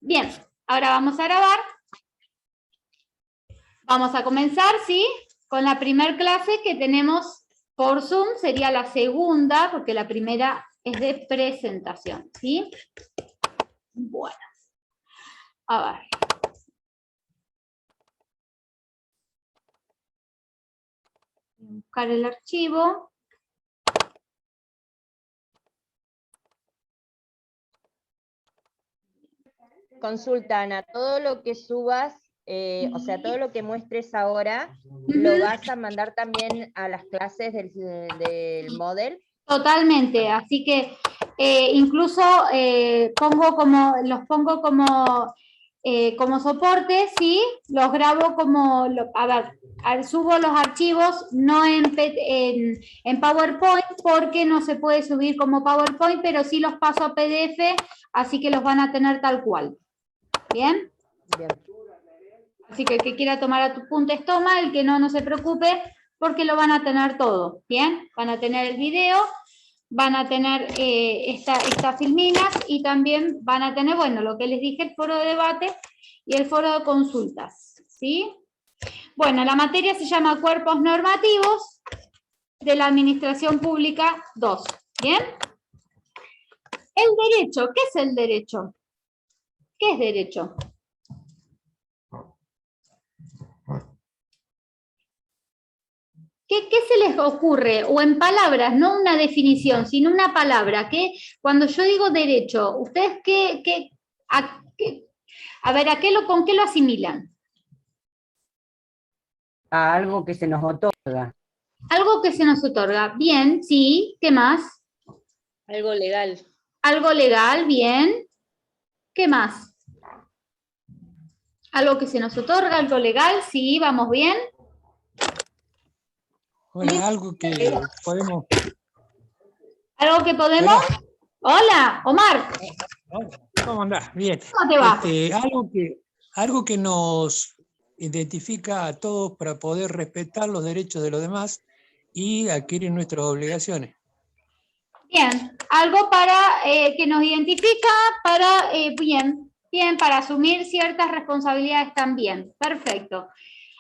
Bien, ahora vamos a grabar. Vamos a comenzar, ¿sí? Con la primera clase que tenemos por Zoom, sería la segunda, porque la primera es de presentación, ¿sí? Bueno, a ver. Voy a buscar el archivo. Consulta, Ana, todo lo que subas, o sea, todo lo que muestres ahora, ¿lo vas a mandar también a las clases del Moodle? Totalmente, así que incluso los pongo como soporte, ¿sí? Los grabo como, subo los archivos no en PowerPoint porque no se puede subir como PowerPoint, pero sí los paso a PDF, así que los van a tener tal cual. ¿Bien? Bien. Así que el que quiera tomar apuntes toma, el que no, no se preocupe, porque lo van a tener todo, ¿bien? Van a tener el video, van a tener estas filminas y también van a tener, bueno, lo que les dije, el foro de debate y el foro de consultas, ¿sí? Bueno, la materia se llama Cuerpos Normativos de la Administración Pública 2, ¿bien? El derecho, ¿qué es el derecho? ¿Qué es derecho? ¿Qué se les ocurre? O en palabras, no una definición, sino una palabra, que cuando yo digo derecho, ¿ustedes con qué lo asimilan? A algo que se nos otorga. Algo que se nos otorga. Bien, sí, ¿qué más? Algo legal. Algo legal, bien. ¿Qué más? Algo que se nos otorga, algo legal, sí, vamos bien. Hola, algo que podemos... ¿Algo que podemos? Hola, Omar. ¿Cómo andás? Bien. ¿Cómo te va? Algo que nos identifica a todos para poder respetar los derechos de los demás y adquirir nuestras obligaciones. Bien, algo para que nos identifica para, bien, para asumir ciertas responsabilidades también. Perfecto.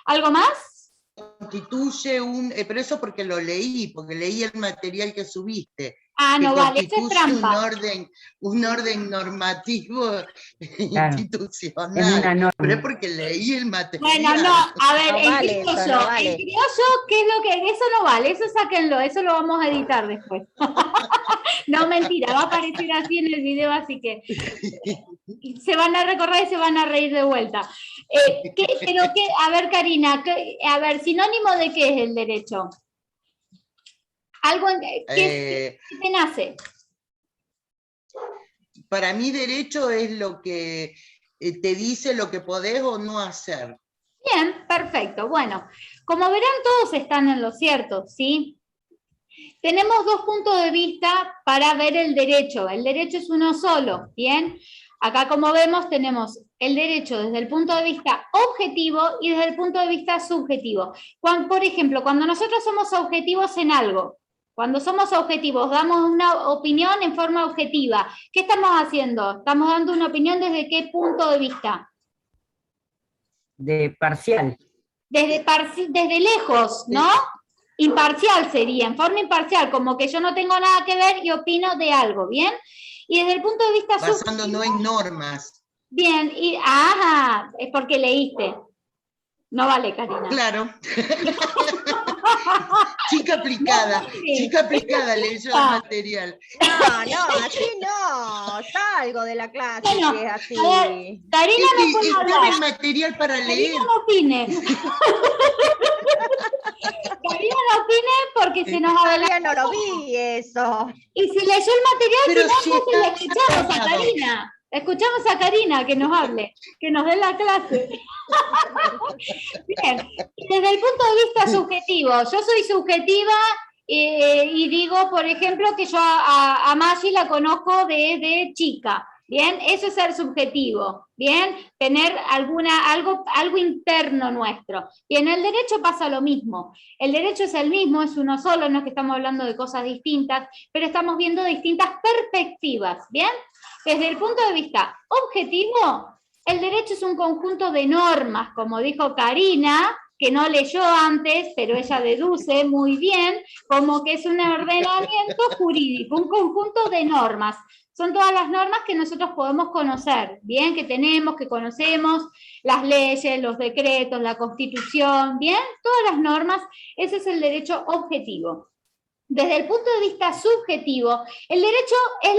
¿Algo más? Constituye pero eso porque leí el material que subiste. Ah, no que vale, eso es trampa. Un orden normativo Claro, institucional. es una norma. Pero es porque leí el material. Bueno, no, a ver, No el vale criollo, eso, no vale. el criollo, ¿qué es lo que? Eso no vale, eso sáquenlo, eso lo vamos a editar después. No, mentira, va a aparecer así en el video, así que se van a recordar y se van a reír de vuelta. A ver, Karina, sinónimo de qué es el derecho. Algo ¿qué te nace? Para mí derecho es lo que te dice lo que podés o no hacer. Bien, perfecto. Bueno, como verán, todos están en lo cierto, ¿sí? Tenemos dos puntos de vista para ver el derecho. El derecho es uno solo, ¿bien? Acá, como vemos, tenemos el derecho desde el punto de vista objetivo y desde el punto de vista subjetivo. Por ejemplo, cuando nosotros somos objetivos en algo, cuando somos objetivos, damos una opinión en forma objetiva. ¿Qué estamos haciendo? Estamos dando una opinión desde qué punto de vista. De parcial. Desde lejos, ¿no? Imparcial sería, en forma imparcial, como que yo no tengo nada que ver y opino de algo, ¿bien? Y desde el punto de vista basándonos en normas. Bien, es porque leíste. No vale, Karina. Claro. Chica aplicada, leyó el material. No, así no, salgo de la clase Bueno, si es así. a ver, Karina no puede hablar. El material para leer. Karina no opine. Karina no opine porque se nos Todavía adelanta. no lo vi eso. Y si leyó el material, Pero si no, si la está escuchamos a grabado. Karina. Escuchamos a Karina que nos hable, que nos dé la clase. Bien, desde el punto de vista subjetivo, yo soy subjetiva y digo, por ejemplo, que yo a Maggi la conozco desde chica. Bien, eso es ser subjetivo, bien, tener algo interno nuestro. Y en el derecho pasa lo mismo. El derecho es el mismo, es uno solo, no es que estamos hablando de cosas distintas, pero estamos viendo distintas perspectivas, ¿bien? Desde el punto de vista objetivo, El derecho es un conjunto de normas, como dijo Karina, que no leyó antes, pero ella deduce muy bien, como que es un ordenamiento jurídico, un conjunto de normas. Son todas las normas que nosotros podemos conocer, bien, que tenemos, que conocemos, las leyes, los decretos, la Constitución, bien, todas las normas, ese es el derecho objetivo. Desde el punto de vista subjetivo, el derecho es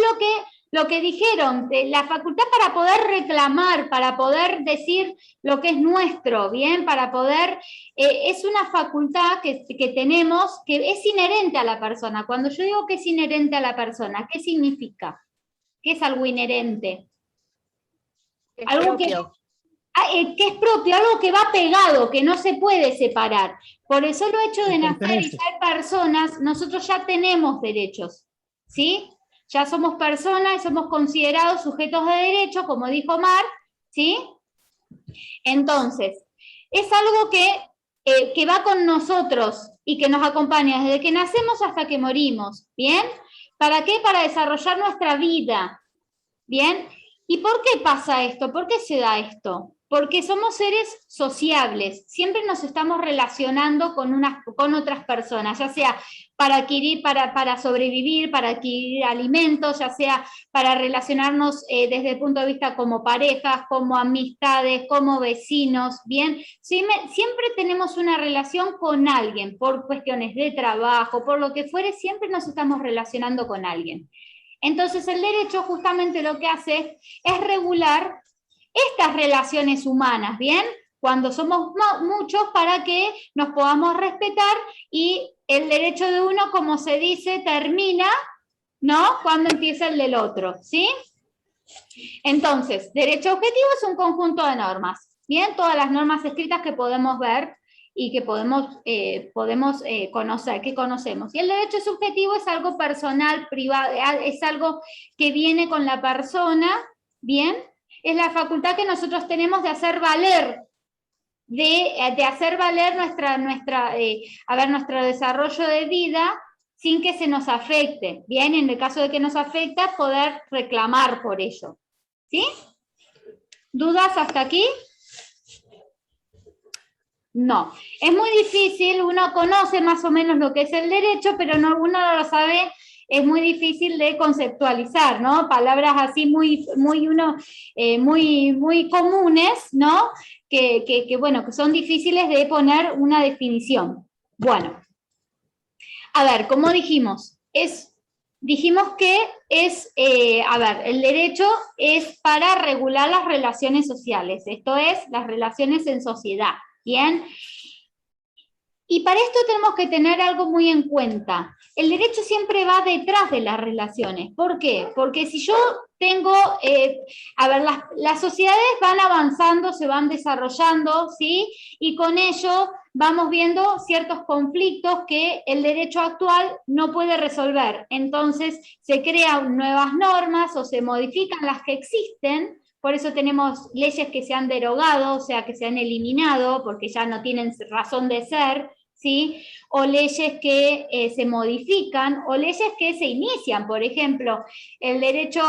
lo que dijeron, la facultad para poder reclamar, para poder decir lo que es nuestro, bien, para poder, es una facultad que tenemos que es inherente a la persona. Cuando yo digo que es inherente a la persona, ¿qué significa? ¿Qué es algo inherente? Es Algo que es propio, algo que va pegado, que no se puede separar. Por el solo hecho de nacer y ser personas, nosotros ya tenemos derechos, ¿sí? Ya somos personas y somos considerados sujetos de derecho, como dijo Mar, ¿sí? Entonces, es algo que va con nosotros y que nos acompaña desde que nacemos hasta que morimos, ¿bien? ¿Para qué? Para desarrollar nuestra vida, ¿bien? ¿Y por qué pasa esto? ¿Por qué se da esto? Porque somos seres sociables, siempre nos estamos relacionando con otras personas, ya sea para adquirir, para sobrevivir, para adquirir alimentos, ya sea para relacionarnos desde el punto de vista como parejas, como amistades, como vecinos, ¿bien? Siempre tenemos una relación con alguien, por cuestiones de trabajo, por lo que fuere, siempre nos estamos relacionando con alguien. Entonces el derecho justamente lo que hace es regular estas relaciones humanas, ¿bien? Cuando somos muchos para que nos podamos respetar y el derecho de uno, como se dice, termina, ¿no? Cuando empieza el del otro, ¿sí? Entonces, derecho objetivo es un conjunto de normas, ¿bien? Todas las normas escritas que podemos ver y que podemos conocer, que conocemos. Y el derecho subjetivo es algo personal, privado, es algo que viene con la persona, ¿bien? Es la facultad que nosotros tenemos de hacer valer, de hacer valer nuestro desarrollo de vida sin que se nos afecte, ¿bien? En el caso de que nos afecta, poder reclamar por ello, ¿sí? ¿Dudas hasta aquí? No. Es muy difícil, uno conoce más o menos lo que es el derecho, pero uno no lo sabe, es muy difícil de conceptualizar, ¿no? Palabras así muy comunes, ¿no? Bueno, que son difíciles de poner una definición. Bueno, a ver, como dijimos que el derecho es para regular las relaciones sociales, esto es, las relaciones en sociedad, ¿bien? Y para esto tenemos que tener algo muy en cuenta. El derecho siempre va detrás de las relaciones. ¿Por qué? Porque si yo tengo, las sociedades van avanzando, se van desarrollando, ¿sí? Y con ello vamos viendo ciertos conflictos que el derecho actual no puede resolver. Entonces se crean nuevas normas o se modifican las que existen. Por eso tenemos leyes que se han derogado, o sea, que se han eliminado, porque ya no tienen razón de ser, ¿sí? O leyes que se modifican, o leyes que se inician. Por ejemplo, el derecho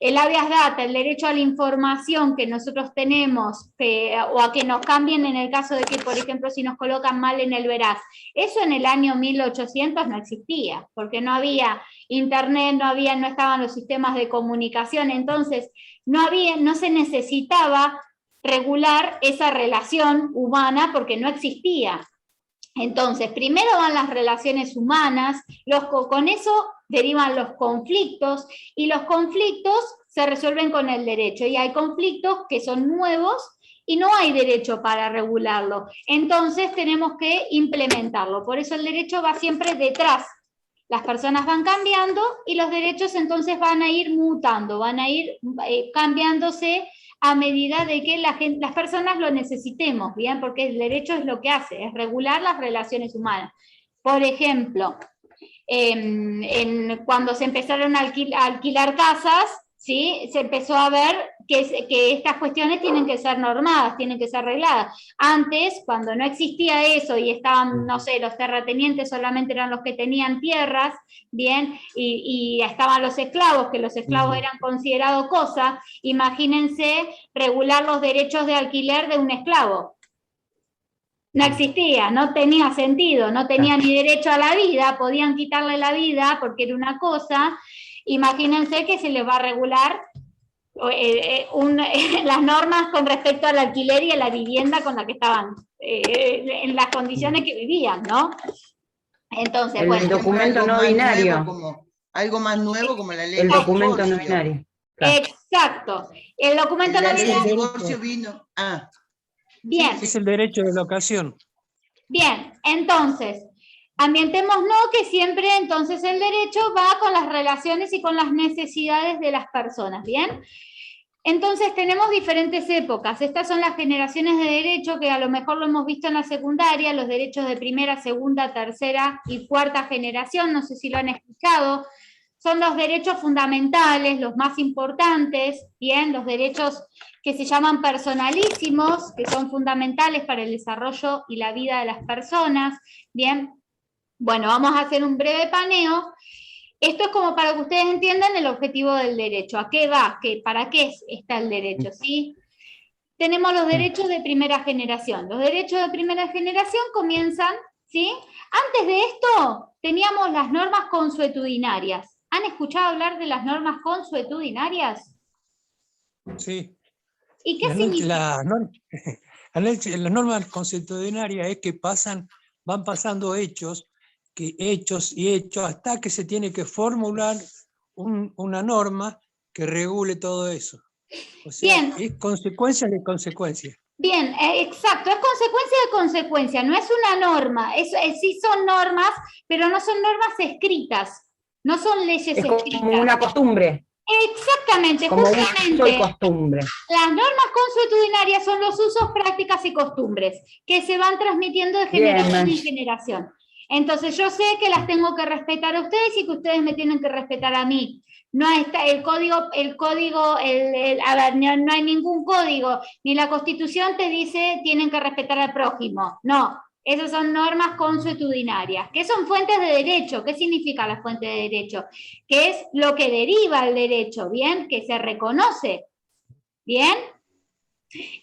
el habeas data, el derecho a la información que nosotros tenemos, o a que nos cambien en el caso de que, por ejemplo, si nos colocan mal en el veraz. Eso en el año 1800 no existía, porque no había internet, no estaban los sistemas de comunicación, entonces no se necesitaba regular esa relación humana porque no existía. Entonces, primero van las relaciones humanas, con eso derivan los conflictos, y los conflictos se resuelven con el derecho, y hay conflictos que son nuevos y no hay derecho para regularlo. Entonces tenemos que implementarlo, por eso el derecho va siempre detrás. Las personas van cambiando y los derechos entonces van a ir mutando, van a ir cambiándose a medida de que las personas lo necesitemos, ¿bien? Porque el derecho es lo que hace, es regular las relaciones humanas. Por ejemplo, cuando se empezaron a alquilar casas, ¿sí? Se empezó a ver que estas cuestiones tienen que ser normadas, tienen que ser regladas. Antes, cuando no existía eso y estaban, no sé, los terratenientes solamente eran los que tenían tierras, bien, y estaban los esclavos, que los esclavos eran considerados cosa, imagínense regular los derechos de alquiler de un esclavo. No existía, no tenía sentido, no tenía ni derecho a la vida, podían quitarle la vida porque era una cosa. Imagínense que se les va a regular las normas con respecto al alquiler y a la vivienda con la que estaban, en las condiciones que vivían, ¿no? Entonces, El bueno. documento no binario. Algo más nuevo como la ley El del documento no divorcio. binario. Claro. Exacto. El documento no La ley del binario. divorcio vino. Bien. Es el derecho de locación. Bien, entonces, ambientémonos que siempre entonces el derecho va con las relaciones y con las necesidades de las personas, ¿bien? Entonces tenemos diferentes épocas. Estas son las generaciones de derecho que a lo mejor lo hemos visto en la secundaria, los derechos de primera, segunda, tercera y cuarta generación, no sé si lo han escuchado. Son los derechos fundamentales, los más importantes, ¿bien? Los derechos que se llaman personalísimos, que son fundamentales para el desarrollo y la vida de las personas, ¿bien? Bueno, vamos a hacer un breve paneo. Esto es como para que ustedes entiendan el objetivo del derecho. ¿A qué va? ¿Para qué está el derecho? ¿Sí? Tenemos los derechos de primera generación. Los derechos de primera generación comienzan, ¿sí? Antes de esto, teníamos las normas consuetudinarias. ¿Han escuchado hablar de las normas consuetudinarias? Sí. ¿Y qué significa? La norma consuetudinaria es que van pasando hechos hasta que se tiene que formular una norma que regule todo eso. O sea, Bien. es consecuencia de consecuencia. Bien, exacto, es consecuencia de consecuencia, no es una norma, sí son normas, pero no son normas escritas, no son leyes escritas. Es como una costumbre. Exactamente, como justamente. uso y costumbre. Las normas consuetudinarias son los usos, prácticas y costumbres que se van transmitiendo de generación en generación. Entonces yo sé que las tengo que respetar a ustedes y que ustedes me tienen que respetar a mí. No está el código, a ver, no hay ningún código, ni la Constitución te dice tienen que respetar al prójimo. No, esas son normas consuetudinarias, que son fuentes de derecho. ¿Qué significa la fuente de derecho? Que es lo que deriva el derecho, ¿bien? Que se reconoce, ¿bien?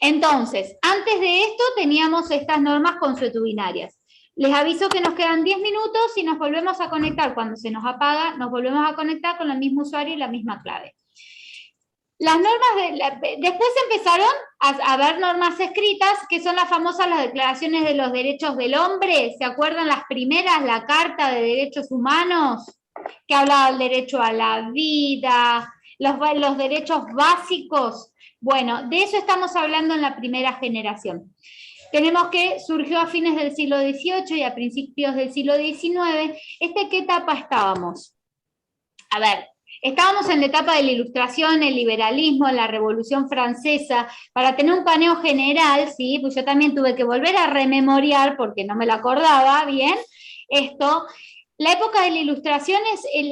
Entonces, antes de esto teníamos estas normas consuetudinarias. Les aviso que nos quedan 10 minutos y nos volvemos a conectar. Cuando se nos apaga, nos volvemos a conectar con el mismo usuario y la misma clave. Las normas, después empezaron a haber normas escritas, que son las famosas las declaraciones de los derechos del hombre. ¿Se acuerdan las primeras? La Carta de Derechos Humanos, que hablaba del derecho a la vida, los derechos básicos. Bueno, de eso estamos hablando en la primera generación. Tenemos que surgió a fines del siglo XVIII y a principios del siglo XIX. ¿En qué etapa estábamos? A ver, estábamos en la etapa de la Ilustración, el liberalismo, la Revolución Francesa. Para tener un paneo general, ¿sí? Pues yo también tuve que volver a rememoriar, porque no me lo acordaba bien, esto. La época de la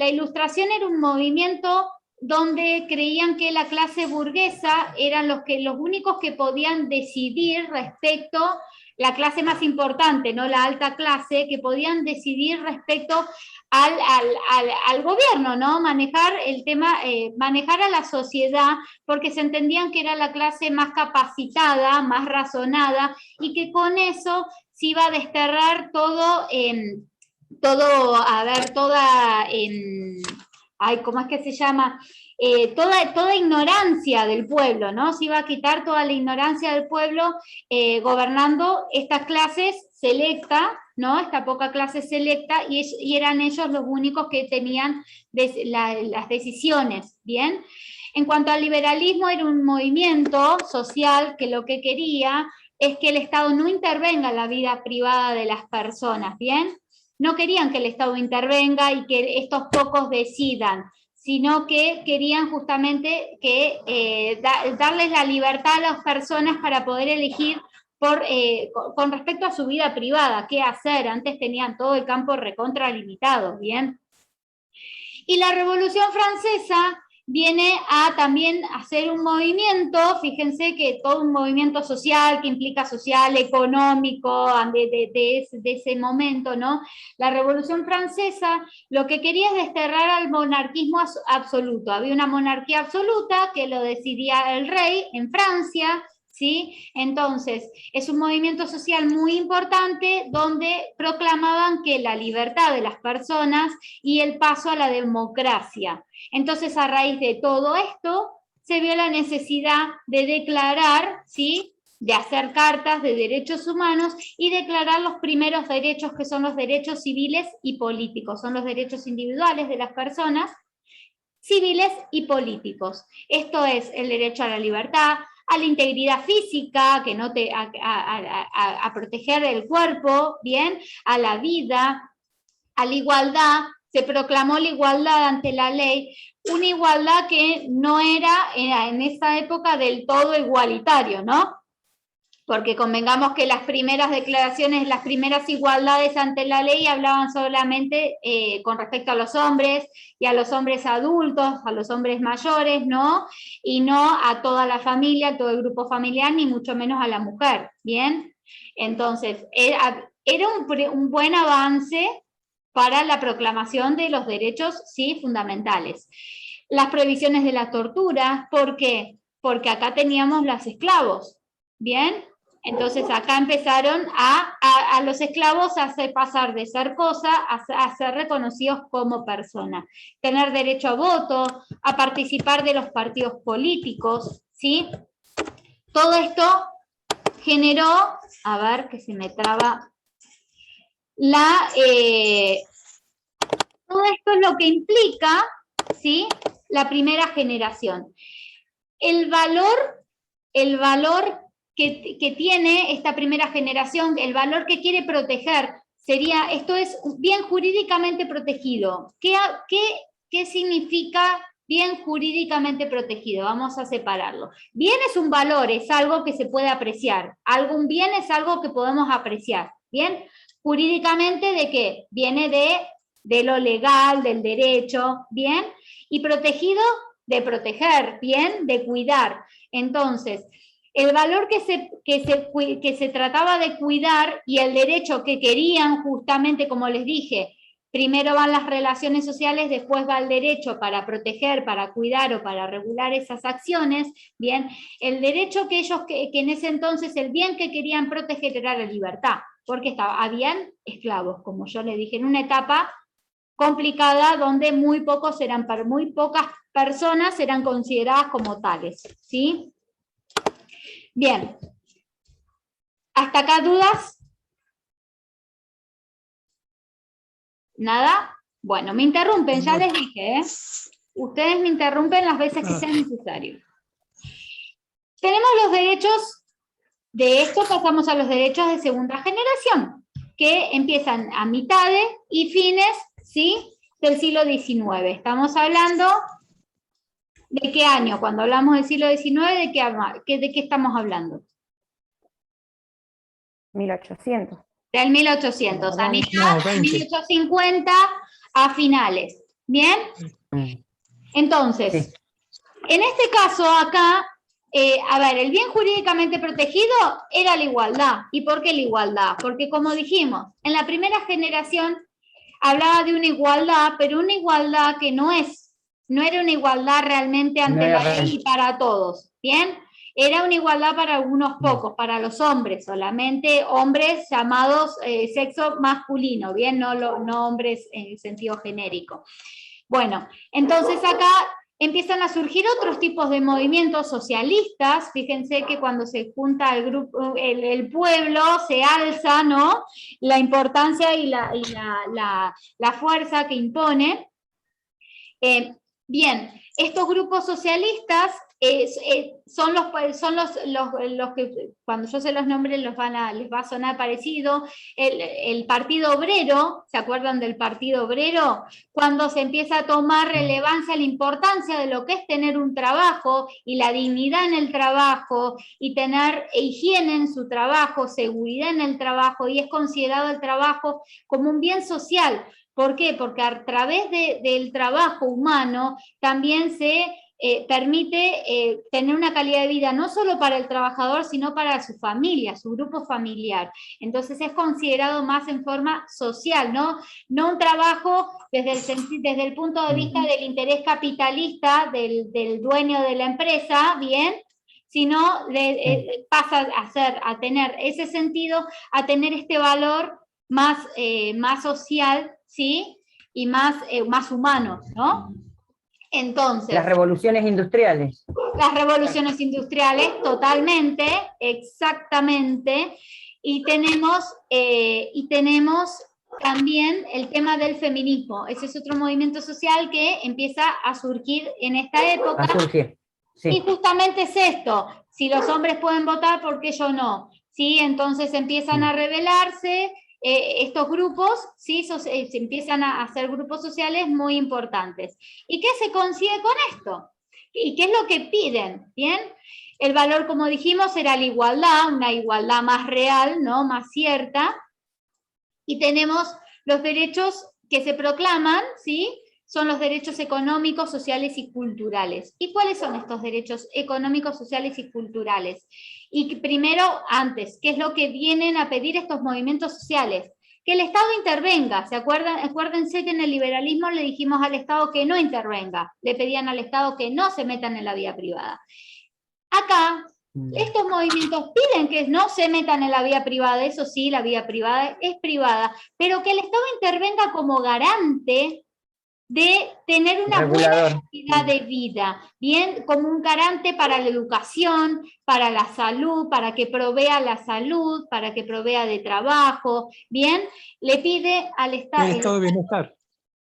Ilustración era un movimiento donde creían que la clase burguesa eran los únicos que podían decidir respecto, la clase más importante, no la alta clase, que podían decidir respecto al gobierno, ¿no? Manejar el tema, manejar a la sociedad, porque se entendían que era la clase más capacitada, más razonada, y que con eso se iba a desterrar ¿cómo es que se llama? Toda ignorancia del pueblo, ¿no? Se iba a quitar toda la ignorancia del pueblo gobernando estas clases selectas, ¿no? Esta poca clase selecta, y eran ellos los únicos que tenían las decisiones, ¿bien? En cuanto al liberalismo, era un movimiento social que lo que quería es que el Estado no intervenga en la vida privada de las personas, ¿bien? No querían que el Estado intervenga y que estos pocos decidan, sino que querían justamente darles la libertad a las personas para poder elegir con respecto a su vida privada, qué hacer. Antes tenían todo el campo recontralimitado, ¿bien? Y la Revolución Francesa viene a también hacer un movimiento, fíjense que todo un movimiento social que implica social, económico, de ese momento, ¿no? La Revolución Francesa lo que quería es desterrar al monarquismo absoluto. Había una monarquía absoluta que lo decidía el rey en Francia, ¿sí? Entonces, es un movimiento social muy importante donde proclamaban que la libertad de las personas y el paso a la democracia. Entonces, a raíz de todo esto, se vio la necesidad de declarar, ¿sí?, de hacer cartas de derechos humanos y declarar los primeros derechos, que son los derechos civiles y políticos, son los derechos individuales de las personas, civiles y políticos. Esto es el derecho a la libertad, a la integridad física, que no te, a proteger el cuerpo, bien, a la vida, a la igualdad. Se proclamó la igualdad ante la ley, una igualdad que no era en esa época del todo igualitario, ¿no? Porque convengamos que las primeras declaraciones, las primeras igualdades ante la ley hablaban solamente con respecto a los hombres y a los hombres adultos, a los hombres mayores, ¿no? Y no a toda la familia, a todo el grupo familiar, ni mucho menos a la mujer, ¿bien? Entonces, era un buen avance para la proclamación de los derechos, sí, fundamentales. Las prohibiciones de la tortura, ¿por qué? Porque acá teníamos los esclavos, ¿bien? Entonces acá empezaron a los esclavos a hacer pasar de ser cosa a ser reconocidos como personas. Tener derecho a voto, a participar de los partidos políticos, ¿sí? Todo esto generó, a ver que se me traba, todo esto es lo que implica, ¿sí?, la primera generación. El valor que tiene esta primera generación, el valor que quiere proteger, sería, esto es bien jurídicamente protegido. ¿Qué significa bien jurídicamente protegido? Vamos a separarlo. Bien es un valor, es algo que se puede apreciar. Algún bien es algo que podemos apreciar. Bien, jurídicamente, ¿de qué? Viene de lo legal, del derecho, ¿bien? Y protegido, de proteger, ¿bien? De cuidar. Entonces, el valor que se trataba de cuidar y el derecho que querían, justamente como les dije, primero van las relaciones sociales, después va el derecho para proteger, para cuidar o para regular esas acciones, ¿bien? El derecho que ellos, que en ese entonces, el bien que querían proteger era la libertad, porque habían esclavos, como yo les dije, en una etapa complicada donde muy pocas personas eran consideradas como tales, ¿sí? Bien. ¿Hasta acá dudas? ¿Nada? Bueno, me interrumpen, ya les dije, ¿eh? Ustedes me interrumpen las veces que sea necesario. Tenemos los derechos, de esto pasamos a los derechos de segunda generación, que empiezan a mitades y fines, ¿sí?, del siglo XIX. Estamos hablando ¿de qué año? Cuando hablamos del siglo XIX, ¿de qué estamos hablando? 1800. Del 1800, a mitad, 1850 a finales. ¿Bien? Entonces, en este caso acá, a ver, el bien jurídicamente protegido era la igualdad. ¿Y por qué la igualdad? Porque como dijimos, en la primera generación hablaba de una igualdad, pero una igualdad que no era una igualdad realmente ante la ley y para todos, ¿bien? Era una igualdad para algunos pocos, para los hombres, solamente hombres llamados sexo masculino, ¿bien? No hombres en sentido genérico. Bueno, entonces acá empiezan a surgir otros tipos de movimientos socialistas. Fíjense que cuando se junta el grupo, el pueblo, se alza, ¿no?, la importancia y la fuerza que impone. Bien, estos grupos socialistas son los que, cuando yo se los nombre, les va a sonar parecido. El Partido Obrero, ¿se acuerdan del Partido Obrero? Cuando se empieza a tomar relevancia la importancia de lo que es tener un trabajo y la dignidad en el trabajo y tener higiene en su trabajo, seguridad en el trabajo, y es considerado el trabajo como un bien social. ¿Por qué? Porque a través del trabajo humano también se permite tener una calidad de vida no solo para el trabajador, sino para su familia, su grupo familiar. Entonces es considerado más en forma social, no un trabajo desde el punto de vista del interés capitalista del dueño de la empresa, ¿bien? Sino pasa a tener ese sentido, a tener este valor más social, ¿sí? Y más humano, ¿no? Entonces, Las revoluciones industriales. las revoluciones industriales, totalmente, exactamente, y tenemos también el tema del feminismo. Ese es otro movimiento social que empieza a surgir en esta época. A surgir. Sí. Y justamente es esto, si los hombres pueden votar, ¿por qué yo no? ¿Sí? Entonces empiezan a rebelarse estos grupos, ¿sí? Se empiezan a hacer grupos sociales muy importantes. ¿Y qué se consigue con esto? ¿Y qué es lo que piden? ¿Bien? El valor, como dijimos, era la igualdad, una igualdad más real, ¿no? Más cierta. Y tenemos los derechos que se proclaman, ¿sí? Son los derechos económicos, sociales y culturales. ¿Y cuáles son estos derechos económicos, sociales y culturales? Y primero, antes, ¿qué es lo que vienen a pedir estos movimientos sociales? Que el Estado intervenga. ¿Se acuerdan? Acuérdense que en el liberalismo le dijimos al Estado que no intervenga. Le pedían al Estado que no se metan en la vida privada. Acá, estos movimientos piden que no se metan en la vida privada. Eso sí, la vida privada es privada, pero que el Estado intervenga como garante de tener una buena calidad de vida, bien, como un garante para la educación, para la salud, para que provea la salud, para que provea de trabajo, bien, le pide al Estado... El estado de bienestar.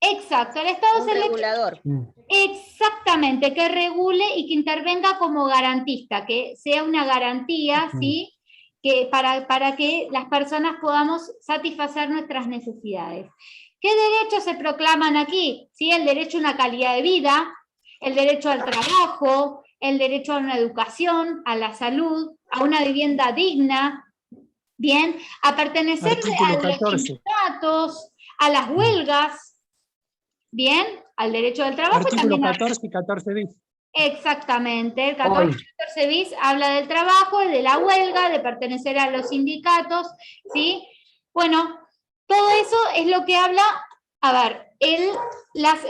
Exacto, el Estado Un regulador. Exactamente, que regule y que intervenga como garantista, que sea una garantía, ¿sí? Que para que las personas podamos satisfacer nuestras necesidades. ¿Qué derechos se proclaman aquí? ¿Sí? El derecho a una calidad de vida, el derecho al trabajo, el derecho a una educación, a la salud, a una vivienda digna, bien, a pertenecer Artículo a los 14. sindicatos, a las huelgas, bien, al derecho del trabajo. Artículo También 14 y 14 bis. Exactamente, el 14 bis habla del trabajo, de la huelga, de pertenecer a los sindicatos, ¿sí? Bueno, todo eso es lo que habla, a ver,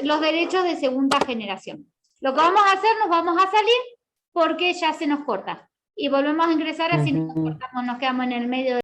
los derechos de segunda generación. Lo que vamos a hacer, nos vamos a salir porque ya se nos corta. Y volvemos a ingresar, así nos cortamos, nos quedamos en el medio de